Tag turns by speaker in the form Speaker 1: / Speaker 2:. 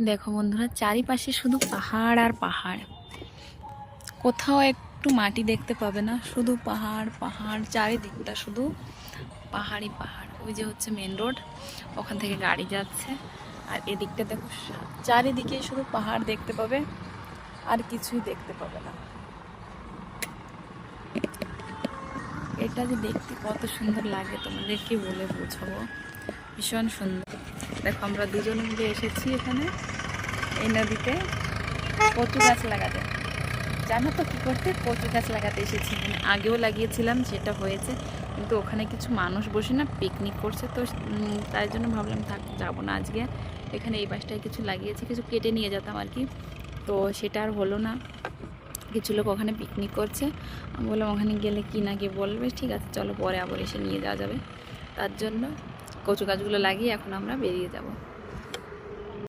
Speaker 1: দেখো বন্ধুরা, চারিপাশে শুধু পাহাড় আর পাহাড়। কোথাও একটু মাটি দেখতে পাবে না, শুধু পাহাড় পাহাড়, চারিদিকটা শুধু পাহাড়ই পাহাড়। ওই যে হচ্ছে মেন রোড, ওখান থেকে গাড়ি যাচ্ছে। আর এদিকটা দেখো, চারিদিকে শুধু পাহাড় দেখতে পাবে, আর কিছুই দেখতে পাবে না। এটা যে দেখতে কত সুন্দর লাগে তোমাদেরকে বলে বোঝাবো, ভীষণ সুন্দর। দেখো, আমরা দুজন মিলে এসেছি এখানে এই নদীতে কচু গাছ লাগাতে। জানো তো কী করতে? কচু গাছ লাগাতে এসেছি। মানে আগেও লাগিয়েছিলাম, সেটা হয়েছে, কিন্তু ওখানে কিছু মানুষ বসে না পিকনিক করছে, তো তাই জন্য ভাবলাম থাক, যাবো না আজকে। এখানে এই পাশটায় কিছু লাগিয়েছি, কিছু কেটে নিয়ে যেতাম আর কি, তো সেটা আর হলো না। কিছু লোক ওখানে পিকনিক করছে, আমি বললাম ওখানে গেলে কি না কি বলবে, ঠিক আছে চলো পরে আবার এসে নিয়ে যাওয়া যাবে। তার জন্য কচু গাছগুলো লাগিয়ে এখন আমরা বেরিয়ে যাব।